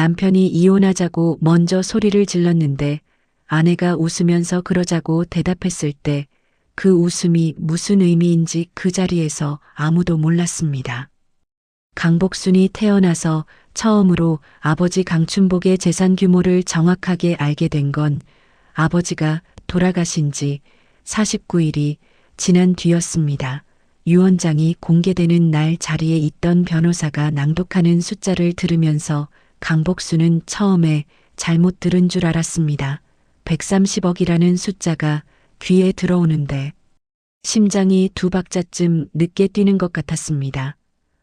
남편이 이혼하자고 먼저 소리를 질렀는데 아내가 웃으면서 그러자고 대답했을 때 그 웃음이 무슨 의미인지 그 자리에서 아무도 몰랐습니다. 강복순이 태어나서 처음으로 아버지 강춘복의 재산 규모를 정확하게 알게 된 건 아버지가 돌아가신 지 49일이 지난 뒤였습니다. 유언장이 공개되는 날 자리에 있던 변호사가 낭독하는 숫자를 들으면서 강복순은 처음에 잘못 들은 줄 알았습니다. 130억이라는 숫자가 귀에 들어오는데 심장이 두 박자쯤 늦게 뛰는 것 같았습니다.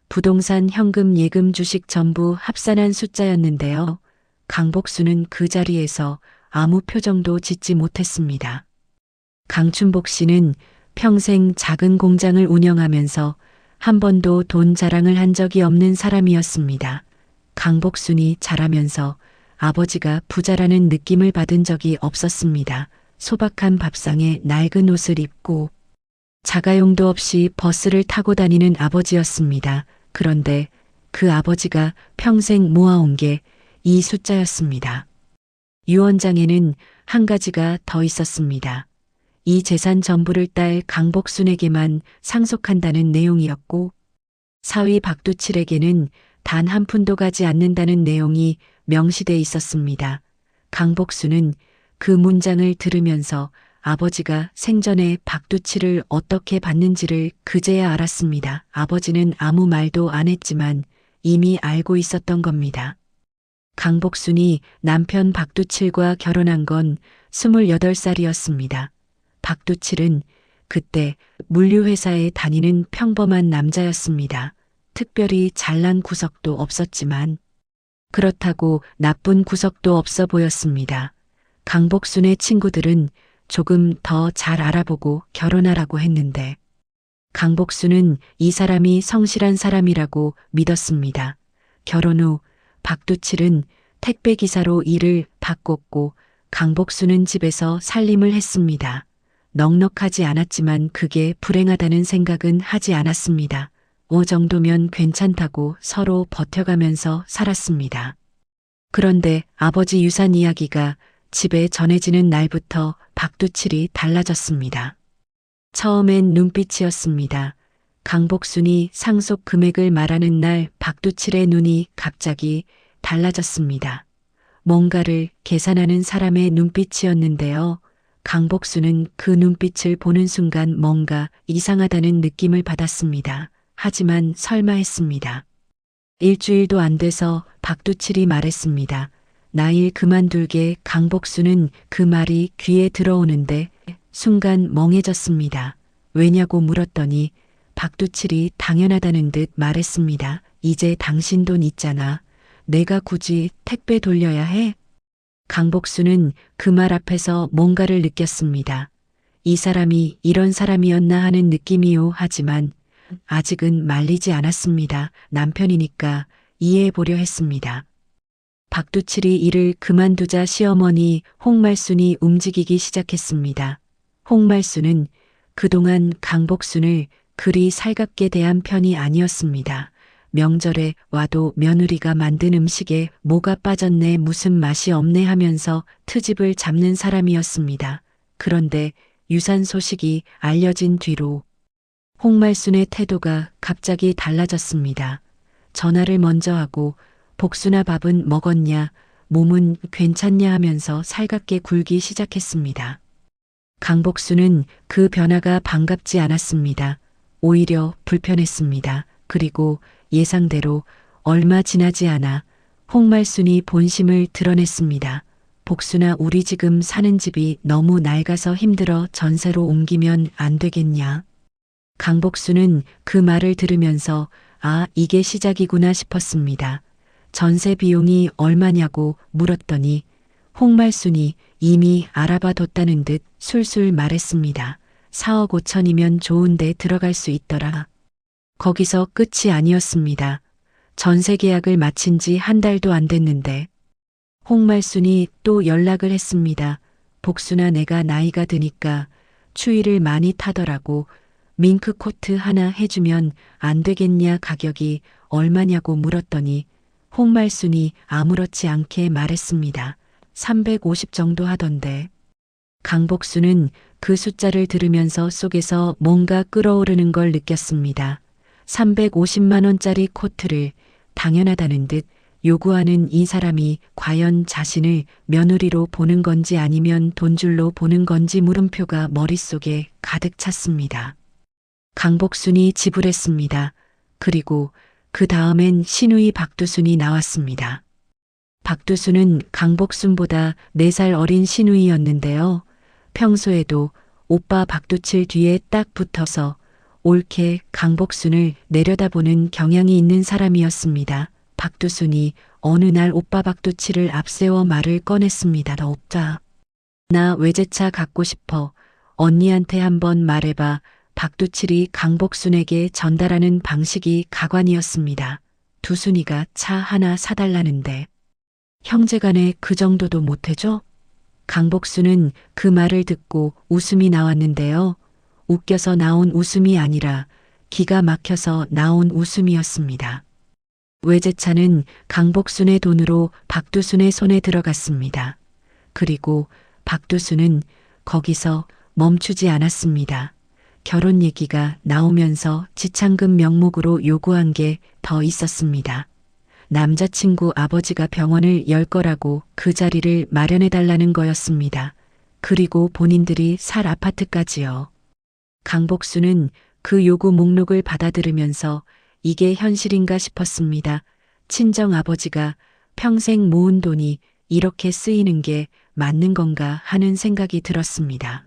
부동산, 현금, 예금, 주식 전부 합산한 숫자였는데요. 강복순은 그 자리에서 아무 표정도 짓지 못했습니다. 강춘복 씨는 평생 작은 공장을 운영하면서 한 번도 돈 자랑을 한 적이 없는 사람이었습니다. 강복순이 자라면서 아버지가 부자라는 느낌을 받은 적이 없었습니다. 소박한 밥상에 낡은 옷을 입고 자가용도 없이 버스를 타고 다니는 아버지였습니다. 그런데 그 아버지가 평생 모아온 게 이 숫자였습니다. 유언장에는 한 가지가 더 있었습니다. 이 재산 전부를 딸 강복순에게만 상속한다는 내용이었고 사위 박두칠에게는 단 한 푼도 가지 않는다는 내용이 명시돼 있었습니다. 강복순은 그 문장을 들으면서 아버지가 생전에 박두칠을 어떻게 받는지를 그제야 알았습니다. 아버지는 아무 말도 안 했지만 이미 알고 있었던 겁니다. 강복순이 남편 박두칠과 결혼한 건 28살이었습니다. 박두칠은 그때 물류회사에 다니는 평범한 남자였습니다. 특별히 잘난 구석도 없었지만 그렇다고 나쁜 구석도 없어 보였습니다. 강복순의 친구들은 조금 더 잘 알아보고 결혼하라고 했는데 강복순은 이 사람이 성실한 사람이라고 믿었습니다. 결혼 후 박두칠은 택배기사로 일을 바꿨고 강복순은 집에서 살림을 했습니다. 넉넉하지 않았지만 그게 불행하다는 생각은 하지 않았습니다. 정도면 괜찮다고 서로 버텨가면서 살았습니다. 그런데 아버지 유산 이야기가 집에 전해지는 날부터 박두칠이 달라졌습니다. 처음엔 눈빛이었습니다. 강복순이 상속 금액을 말하는 날 박두칠의 눈이 갑자기 달라졌습니다. 뭔가를 계산하는 사람의 눈빛이었는데요. 강복순은 그 눈빛을 보는 순간 뭔가 이상하다는 느낌을 받았습니다. 하지만 설마 했습니다. 일주일도 안 돼서 박두칠이 말했습니다. 나 일 그만둘게. 강복순은 그 말이 귀에 들어오는데 순간 멍해졌습니다. 왜냐고 물었더니 박두칠이 당연하다는 듯 말했습니다. 이제 당신 돈 있잖아. 내가 굳이 택배 돌려야 해? 강복순은 그 말 앞에서 뭔가를 느꼈습니다. 이 사람이 이런 사람이었나 하는 느낌이요. 하지만 아직은 말리지 않았습니다. 남편이니까 이해해보려 했습니다. 박두칠이 일을 그만두자 시어머니 홍말순이 움직이기 시작했습니다. 홍말순은 그동안 강복순을 그리 살갑게 대한 편이 아니었습니다. 명절에 와도 며느리가 만든 음식에 뭐가 빠졌네, 무슨 맛이 없네 하면서 트집을 잡는 사람이었습니다. 그런데 유산 소식이 알려진 뒤로 홍말순의 태도가 갑자기 달라졌습니다. 전화를 먼저 하고 복순아 밥은 먹었냐, 몸은 괜찮냐 하면서 살갑게 굴기 시작했습니다. 강복순은 그 변화가 반갑지 않았습니다. 오히려 불편했습니다. 그리고 예상대로 얼마 지나지 않아 홍말순이 본심을 드러냈습니다. 복순아, 우리 지금 사는 집이 너무 낡아서 힘들어 전세로 옮기면 안 되겠냐? 강복순은 그 말을 들으면서 아, 이게 시작이구나 싶었습니다. 전세 비용이 얼마냐고 물었더니 홍말순이 이미 알아봐뒀다는 듯 술술 말했습니다. 4억 5천이면 좋은데 들어갈 수 있더라. 거기서 끝이 아니었습니다. 전세 계약을 마친 지 한 달도 안 됐는데 홍말순이 또 연락을 했습니다. 복순아, 내가 나이가 드니까 추위를 많이 타더라고. 밍크 코트 하나 해주면 안 되겠냐? 가격이 얼마냐고 물었더니 홍말순이 아무렇지 않게 말했습니다. 350 정도 하던데. 강복수는 그 숫자를 들으면서 속에서 뭔가 끓어오르는 걸 느꼈습니다. 350만 원짜리 코트를 당연하다는 듯 요구하는 이 사람이 과연 자신을 며느리로 보는 건지 아니면 돈줄로 보는 건지 물음표가 머릿속에 가득 찼습니다. 강복순이 지불했습니다. 그리고 그 다음엔 시누이 박두순이 나왔습니다. 박두순은 강복순보다 4살 어린 시누이였는데요. 평소에도 오빠 박두칠 뒤에 딱 붙어서 옳게 강복순을 내려다보는 경향이 있는 사람이었습니다. 박두순이 어느 날 오빠 박두칠을 앞세워 말을 꺼냈습니다. 너 오빠, 나 외제차 갖고 싶어. 언니한테 한번 말해봐. 박두칠이 강복순에게 전달하는 방식이 가관이었습니다. 두순이가 차 하나 사달라는데 형제간에 그 정도도 못해줘? 강복순은 그 말을 듣고 웃음이 나왔는데요. 웃겨서 나온 웃음이 아니라 기가 막혀서 나온 웃음이었습니다. 외제차는 강복순의 돈으로 박두순의 손에 들어갔습니다. 그리고 박두순은 거기서 멈추지 않았습니다. 결혼 얘기가 나오면서 지창금 명목으로 요구한 게 더 있었습니다. 남자친구 아버지가 병원을 열 거라고 그 자리를 마련해달라는 거였습니다. 그리고 본인들이 살 아파트까지요. 강복수는 그 요구 목록을 받아들으면서 이게 현실인가 싶었습니다. 친정 아버지가 평생 모은 돈이 이렇게 쓰이는 게 맞는 건가 하는 생각이 들었습니다.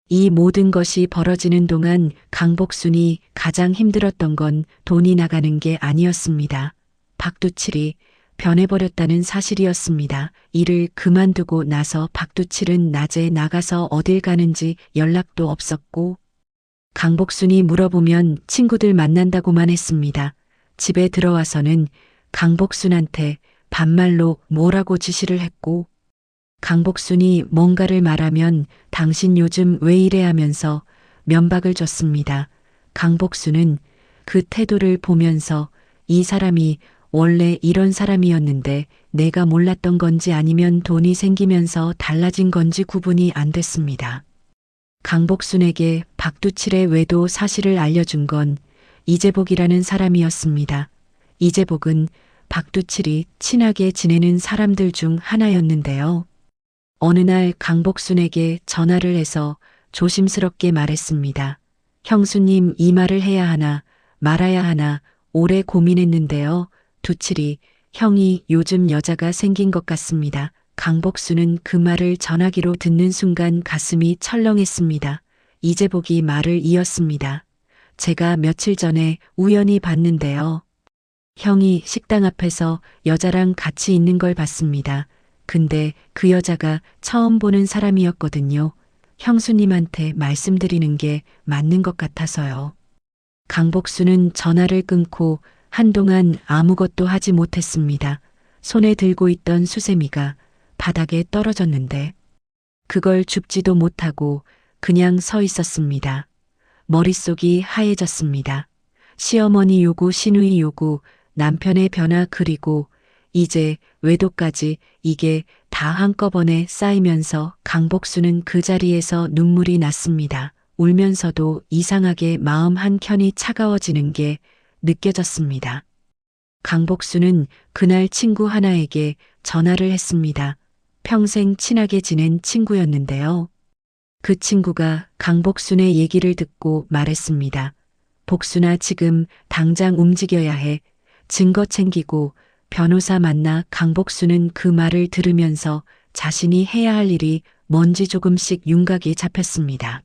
이 모든 것이 벌어지는 동안 강복순이 가장 힘들었던 건 돈이 나가는 게 아니었습니다. 박두칠이 변해버렸다는 사실이었습니다. 일을 그만두고 나서 박두칠은 낮에 나가서 어딜 가는지 연락도 없었고 강복순이 물어보면 친구들 만난다고만 했습니다. 집에 들어와서는 강복순한테 반말로 뭐라고 지시를 했고 강복순이 뭔가를 말하면 당신 요즘 왜 이래 하면서 면박을 줬습니다. 강복순은 그 태도를 보면서 이 사람이 원래 이런 사람이었는데 내가 몰랐던 건지 아니면 돈이 생기면서 달라진 건지 구분이 안 됐습니다. 강복순에게 박두칠의 외도 사실을 알려준 건 이재복이라는 사람이었습니다. 이재복은 박두칠이 친하게 지내는 사람들 중 하나였는데요. 어느 날 강복순에게 전화를 해서 조심스럽게 말했습니다. 형수님, 이 말을 해야 하나 말아야 하나 오래 고민했는데요. 두칠이 형이 요즘 여자가 생긴 것 같습니다. 강복순은 그 말을 전화기로 듣는 순간 가슴이 철렁했습니다. 이재복이 말을 이었습니다. 제가 며칠 전에 우연히 봤는데요. 형이 식당 앞에서 여자랑 같이 있는 걸 봤습니다. 근데 그 여자가 처음 보는 사람이었거든요. 형수님한테 말씀드리는 게 맞는 것 같아서요. 강복순은 전화를 끊고 한동안 아무것도 하지 못했습니다. 손에 들고 있던 수세미가 바닥에 떨어졌는데 그걸 줍지도 못하고 그냥 서 있었습니다. 머릿속이 하얘졌습니다. 시어머니 요구, 시누이 요구, 남편의 변화 그리고 이제 외도까지 이게 다 한꺼번에 쌓이면서 강복순은 그 자리에서 눈물이 났습니다. 울면서도 이상하게 마음 한켠이 차가워지는 게 느껴졌습니다. 강복순은 그날 친구 하나에게 전화를 했습니다. 평생 친하게 지낸 친구였는데요. 그 친구가 강복순의 얘기를 듣고 말했습니다. 복순아, 지금 당장 움직여야 해. 증거 챙기고 변호사 만나. 강복순은 그 말을 들으면서 자신이 해야 할 일이 뭔지 조금씩 윤곽이 잡혔습니다.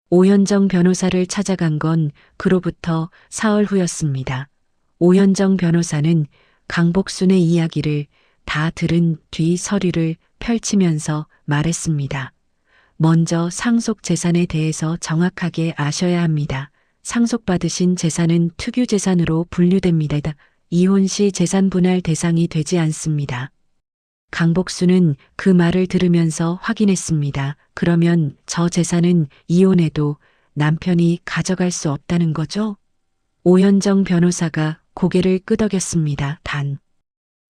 오현정 변호사를 찾아간 건 그로부터 사흘 후였습니다. 오현정 변호사는 강복순의 이야기를 다 들은 뒤 서류를 펼치면서 말했습니다. 먼저 상속 재산에 대해서 정확하게 아셔야 합니다. 상속받으신 재산은 특유재산으로 분류됩니다. 이혼 시 재산 분할 대상이 되지 않습니다. 강복순은 그 말을 들으면서 확인했습니다. 그러면 저 재산은 이혼해도 남편이 가져갈 수 없다는 거죠? 오현정 변호사가 고개를 끄덕였습니다. 단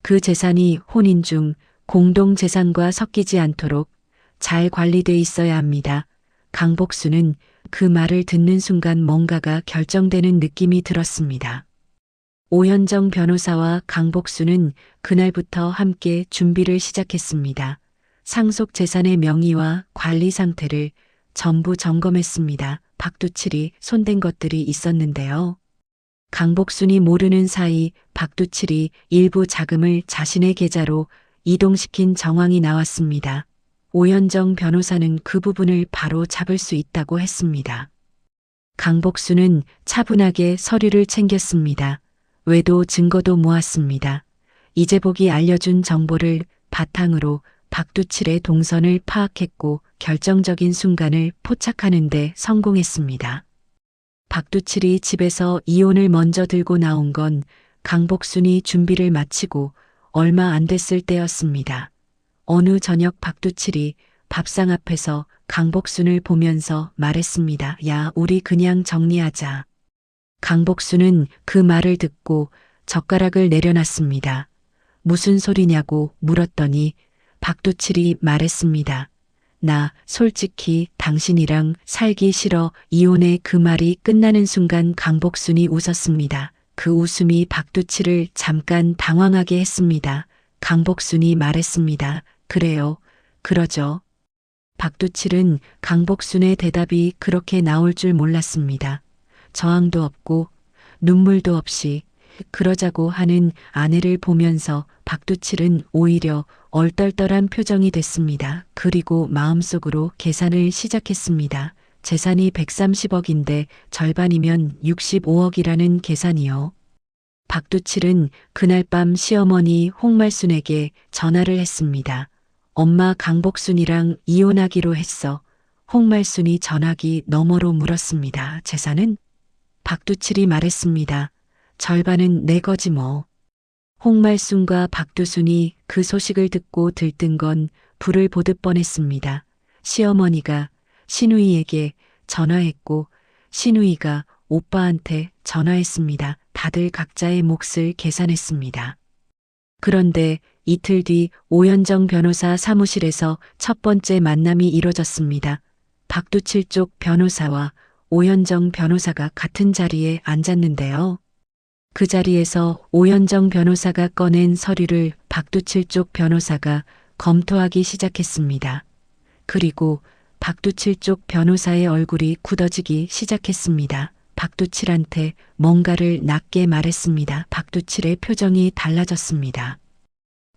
그 재산이 혼인 중 공동 재산과 섞이지 않도록 잘 관리돼 있어야 합니다. 강복수는 그 말을 듣는 순간 뭔가가 결정되는 느낌이 들었습니다. 오현정 변호사와 강복수는 그날부터 함께 준비를 시작했습니다. 상속 재산의 명의와 관리 상태를 전부 점검했습니다. 박두칠이 손댄 것들이 있었는데요. 강복순이 모르는 사이 박두칠이 일부 자금을 자신의 계좌로 이동시킨 정황이 나왔습니다. 오현정 변호사는 그 부분을 바로 잡을 수 있다고 했습니다. 강복순은 차분하게 서류를 챙겼습니다. 외도 증거도 모았습니다. 이재복이 알려준 정보를 바탕으로 박두칠의 동선을 파악했고 결정적인 순간을 포착하는 데 성공했습니다. 박두칠이 집에서 이혼을 먼저 들고 나온 건 강복순이 준비를 마치고 얼마 안 됐을 때였습니다. 어느 저녁 박두칠이 밥상 앞에서 강복순을 보면서 말했습니다. 야, 우리 그냥 정리하자. 강복순은 그 말을 듣고 젓가락을 내려놨습니다. 무슨 소리냐고 물었더니 박두칠이 말했습니다. 나 솔직히 당신이랑 살기 싫어. 이혼의 그 말이 끝나는 순간 강복순이 웃었습니다. 그 웃음이 박두칠을 잠깐 당황하게 했습니다. 강복순이 말했습니다. 그래요. 그러죠. 박두칠은 강복순의 대답이 그렇게 나올 줄 몰랐습니다. 저항도 없고 눈물도 없이 그러자고 하는 아내를 보면서 박두칠은 오히려 얼떨떨한 표정이 됐습니다. 그리고 마음속으로 계산을 시작했습니다. 재산이 130억인데 절반이면 65억이라는 계산이요. 박두칠은 그날 밤 시어머니 홍말순에게 전화를 했습니다. 엄마 강복순이랑 이혼하기로 했어. 홍말순이 전화기 너머로 물었습니다. 재산은? 박두칠이 말했습니다. 절반은 내 거지 뭐. 홍말순과 박두순이 그 소식을 듣고 들뜬 건 불을 보듯 뻔했습니다. 시어머니가 신우이에게 전화했고 신우이가 오빠한테 전화했습니다. 다들 각자의 몫을 계산했습니다. 그런데 이틀 뒤 오현정 변호사 사무실에서 첫 번째 만남이 이뤄졌습니다. 박두칠 쪽 변호사와 오현정 변호사가 같은 자리에 앉았는데요. 그 자리에서 오현정 변호사가 꺼낸 서류를 박두칠 쪽 변호사가 검토하기 시작했습니다. 그리고 박두칠 쪽 변호사의 얼굴이 굳어지기 시작했습니다. 박두칠한테 뭔가를 낮게 말했습니다. 박두칠의 표정이 달라졌습니다.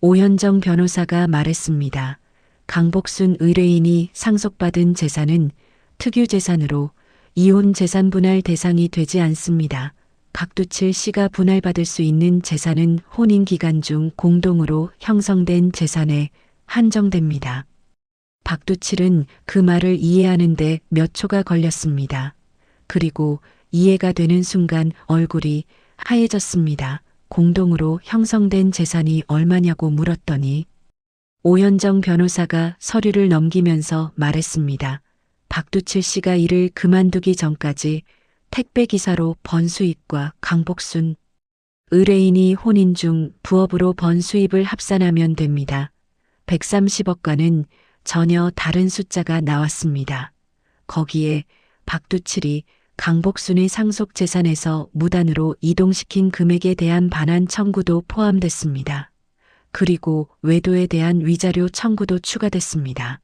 오현정 변호사가 말했습니다. 강복순 의뢰인이 상속받은 재산은 특유재산으로 이혼 재산 분할 대상이 되지 않습니다. 박두칠 씨가 분할받을 수 있는 재산은 혼인 기간 중 공동으로 형성된 재산에 한정됩니다. 박두칠은 그 말을 이해하는데 몇 초가 걸렸습니다. 그리고 이해가 되는 순간 얼굴이 하얘졌습니다. 공동으로 형성된 재산이 얼마냐고 물었더니 오현정 변호사가 서류를 넘기면서 말했습니다. 박두칠 씨가 일을 그만두기 전까지 택배기사로 번 수입과 강복순 의뢰인이 혼인 중 부업으로 번 수입을 합산하면 됩니다. 130억과는 전혀 다른 숫자가 나왔습니다. 거기에 박두칠이 강복순의 상속 재산에서 무단으로 이동시킨 금액에 대한 반환 청구도 포함됐습니다. 그리고 외도에 대한 위자료 청구도 추가됐습니다.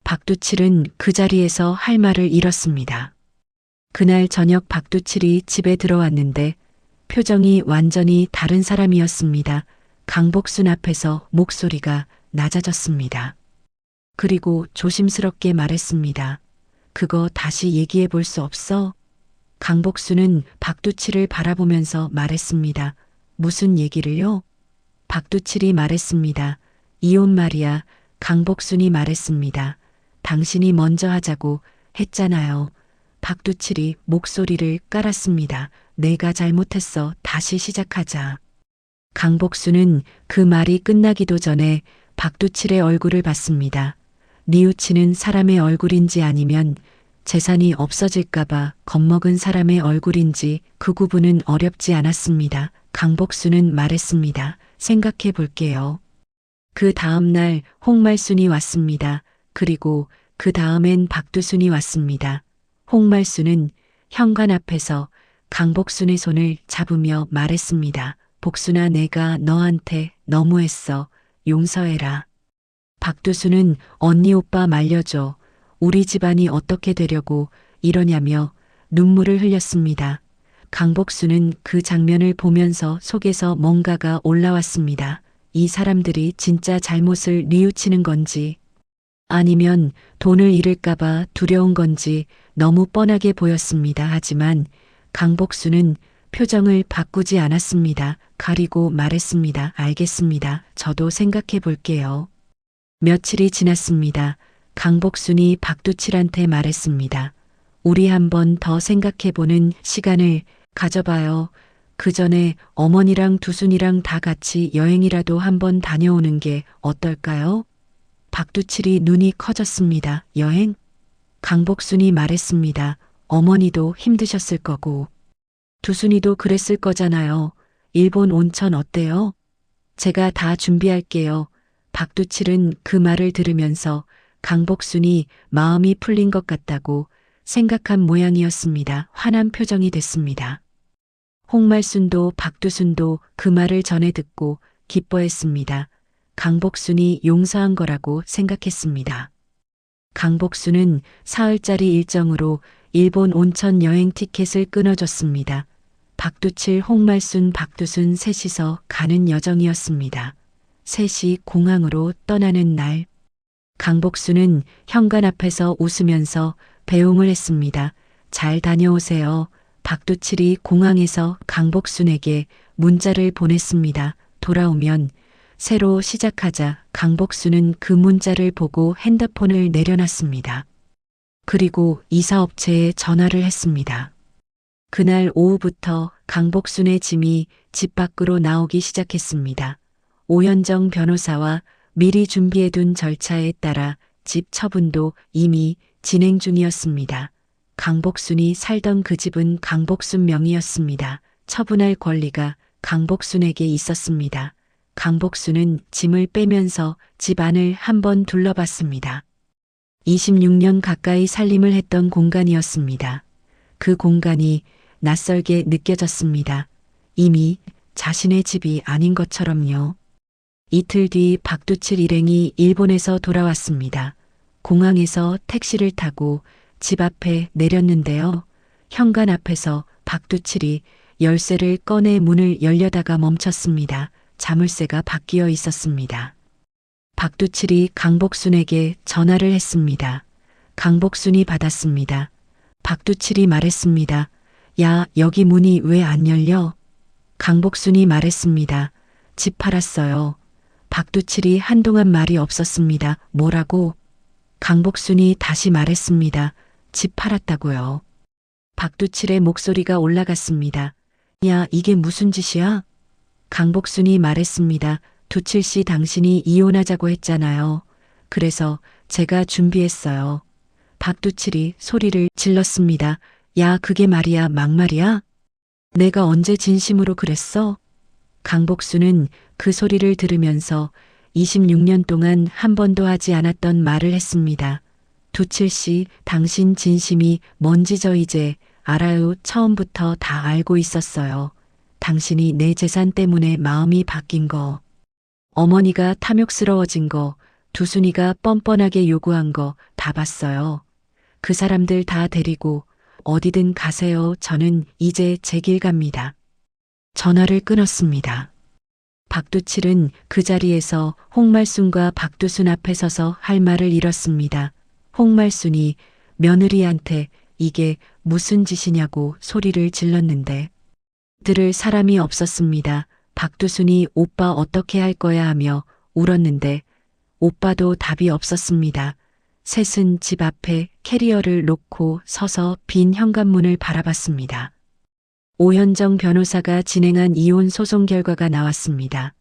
박두칠은 그 자리에서 할 말을 잃었습니다. 그날 저녁 박두칠이 집에 들어왔는데 표정이 완전히 다른 사람이었습니다. 강복순 앞에서 목소리가 낮아졌습니다. 그리고 조심스럽게 말했습니다. 그거 다시 얘기해 볼 수 없어? 강복순은 박두칠을 바라보면서 말했습니다. 무슨 얘기를요? 박두칠이 말했습니다. 이혼 말이야. 강복순이 말했습니다. 당신이 먼저 하자고 했잖아요. 박두칠이 목소리를 깔았습니다. 내가 잘못했어. 다시 시작하자. 강복순은 그 말이 끝나기도 전에 박두칠의 얼굴을 봤습니다. 뉘우치는 사람의 얼굴인지 아니면 재산이 없어질까봐 겁먹은 사람의 얼굴인지 그 구분은 어렵지 않았습니다. 강복순은 말했습니다. 생각해 볼게요. 그 다음날 홍말순이 왔습니다. 그리고 그 다음엔 박두순이 왔습니다. 홍말순은 현관 앞에서 강복순의 손을 잡으며 말했습니다. 복순아, 내가 너한테 너무했어. 용서해라. 박두순은 언니 오빠 말려줘. 우리 집안이 어떻게 되려고 이러냐며 눈물을 흘렸습니다. 강복순은 그 장면을 보면서 속에서 뭔가가 올라왔습니다. 이 사람들이 진짜 잘못을 뉘우치는 건지 아니면 돈을 잃을까봐 두려운 건지 너무 뻔하게 보였습니다. 하지만 강복순은 표정을 바꾸지 않았습니다. 가리고 말했습니다. 알겠습니다. 저도 생각해 볼게요. 며칠이 지났습니다. 강복순이 박두칠한테 말했습니다. 우리 한 번 더 생각해보는 시간을 가져봐요. 그 전에 어머니랑 두순이랑 다 같이 여행이라도 한번 다녀오는 게 어떨까요? 박두칠이 눈이 커졌습니다. 여행? 강복순이 말했습니다. 어머니도 힘드셨을 거고 두순이도 그랬을 거잖아요. 일본 온천 어때요? 제가 다 준비할게요. 박두칠은 그 말을 들으면서 강복순이 마음이 풀린 것 같다고 생각한 모양이었습니다. 환한 표정이 됐습니다. 홍말순도 박두순도 그 말을 전해 듣고 기뻐했습니다. 강복순이 용서한 거라고 생각했습니다. 강복순은 사흘짜리 일정으로 일본 온천 여행 티켓을 끊어줬습니다. 박두칠, 홍말순, 박두순 셋이서 가는 여정이었습니다. 셋이 공항으로 떠나는 날, 강복순은 현관 앞에서 웃으면서 배웅을 했습니다. 잘 다녀오세요. 박두칠이 공항에서 강복순에게 문자를 보냈습니다. 돌아오면 새로 시작하자. 강복순은 그 문자를 보고 핸드폰을 내려놨습니다. 그리고 이사업체에 전화를 했습니다. 그날 오후부터 강복순의 짐이 집 밖으로 나오기 시작했습니다. 오현정 변호사와 미리 준비해둔 절차에 따라 집 처분도 이미 진행 중이었습니다. 강복순이 살던 그 집은 강복순 명의였습니다. 처분할 권리가 강복순에게 있었습니다. 강복순은 짐을 빼면서 집 안을 한번 둘러봤습니다. 26년 가까이 살림을 했던 공간이었습니다. 그 공간이 낯설게 느껴졌습니다. 이미 자신의 집이 아닌 것처럼요. 이틀 뒤 박두칠 일행이 일본에서 돌아왔습니다. 공항에서 택시를 타고 집 앞에 내렸는데요. 현관 앞에서 박두칠이 열쇠를 꺼내 문을 열려다가 멈췄습니다. 자물쇠가 바뀌어 있었습니다. 박두칠이 강복순에게 전화를 했습니다. 강복순이 받았습니다. 박두칠이 말했습니다. 야, 여기 문이 왜 안 열려? 강복순이 말했습니다. 집 팔았어요. 박두칠이 한동안 말이 없었습니다. 뭐라고? 강복순이 다시 말했습니다. 집 팔았다고요. 박두칠의 목소리가 올라갔습니다. 야, 이게 무슨 짓이야? 강복순이 말했습니다. 두칠 씨, 당신이 이혼하자고 했잖아요. 그래서 제가 준비했어요. 박두칠이 소리를 질렀습니다. 야, 그게 말이야, 막말이야? 내가 언제 진심으로 그랬어? 강복순은 그 소리를 들으면서 26년 동안 한 번도 하지 않았던 말을 했습니다. 두칠 씨, 당신 진심이 뭔지 저 이제 알아요. 처음부터 다 알고 있었어요. 당신이 내 재산 때문에 마음이 바뀐 거, 어머니가 탐욕스러워진 거, 두순이가 뻔뻔하게 요구한 거 다 봤어요. 그 사람들 다 데리고 어디든 가세요. 저는 이제 제 길 갑니다. 전화를 끊었습니다. 박두칠은 그 자리에서 홍말순과 박두순 앞에 서서 할 말을 잃었습니다. 홍말순이 며느리한테 이게 무슨 짓이냐고 소리를 질렀는데 들을 사람이 없었습니다. 박두순이 오빠 어떻게 할 거야 하며 울었는데 오빠도 답이 없었습니다. 셋은 집 앞에 캐리어를 놓고 서서 빈 현관문을 바라봤습니다. 오현정 변호사가 진행한 이혼 소송 결과가 나왔습니다.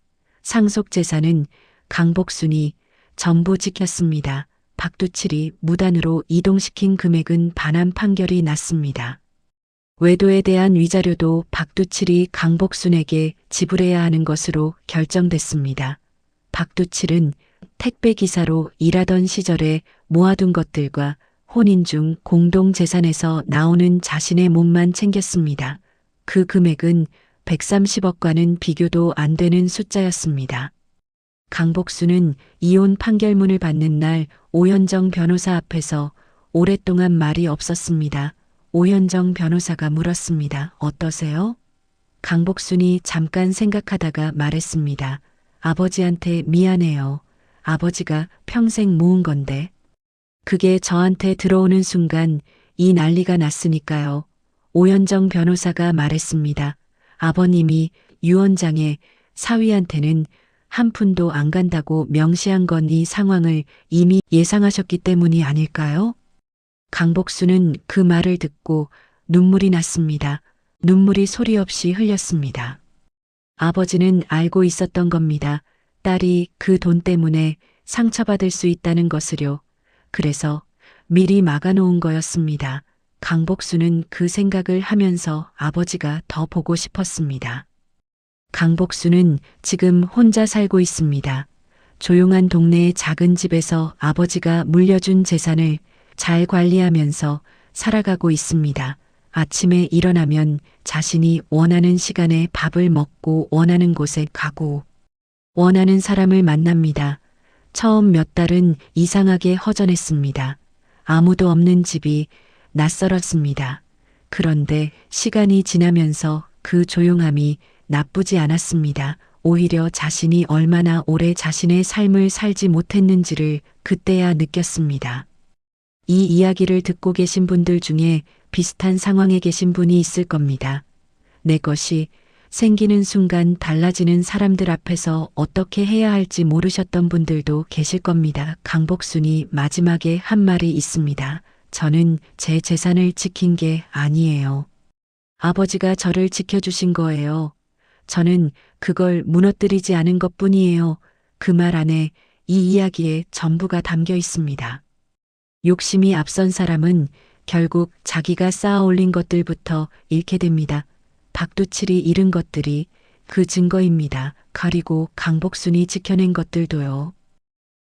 상속 재산은 강복순이 전부 지켰습니다. 박두칠이 무단으로 이동시킨 금액은 반환 판결이 났습니다. 외도에 대한 위자료도 박두칠이 강복순에게 지불해야 하는 것으로 결정됐습니다. 박두칠은 택배 기사로 일하던 시절에 모아둔 것들과 혼인 중 공동 재산에서 나오는 자신의 몸만 챙겼습니다. 그 금액은 130억과는 비교도 안 되는 숫자였습니다. 강복수는 이혼 판결문을 받는 날 오현정 변호사 앞에서 오랫동안 말이 없었습니다. 오현정 변호사가 물었습니다. 어떠세요? 강복순이 잠깐 생각하다가 말했습니다. 아버지한테 미안해요. 아버지가 평생 모은 건데. 그게 저한테 들어오는 순간 이 난리가 났으니까요. 오현정 변호사가 말했습니다. 아버님이 유언장에 사위한테는 한 푼도 안 간다고 명시한 건 이 상황을 이미 예상하셨기 때문이 아닐까요? 강복수는 그 말을 듣고 눈물이 났습니다. 눈물이 소리 없이 흘렸습니다. 아버지는 알고 있었던 겁니다. 딸이 그 돈 때문에 상처받을 수 있다는 것을요. 그래서 미리 막아놓은 거였습니다. 강복수는 그 생각을 하면서 아버지가 더 보고 싶었습니다. 강복수는 지금 혼자 살고 있습니다. 조용한 동네의 작은 집에서 아버지가 물려준 재산을 잘 관리하면서 살아가고 있습니다. 아침에 일어나면 자신이 원하는 시간에 밥을 먹고 원하는 곳에 가고 원하는 사람을 만납니다. 처음 몇 달은 이상하게 허전했습니다. 아무도 없는 집이 낯설었습니다. 그런데 시간이 지나면서 그 조용함이 나쁘지 않았습니다. 오히려 자신이 얼마나 오래 자신의 삶을 살지 못했는지를 그때야 느꼈습니다. 이 이야기를 듣고 계신 분들 중에 비슷한 상황에 계신 분이 있을 겁니다. 내 것이 생기는 순간 달라지는 사람들 앞에서 어떻게 해야 할지 모르셨던 분들도 계실 겁니다. 강복순이 마지막에 한 말이 있습니다. 저는 제 재산을 지킨 게 아니에요. 아버지가 저를 지켜주신 거예요. 저는 그걸 무너뜨리지 않은 것뿐이에요. 그 말 안에 이 이야기에 전부가 담겨 있습니다. 욕심이 앞선 사람은 결국 자기가 쌓아 올린 것들부터 잃게 됩니다. 박두칠이 잃은 것들이 그 증거입니다. 그리고 강복순이 지켜낸 것들도요.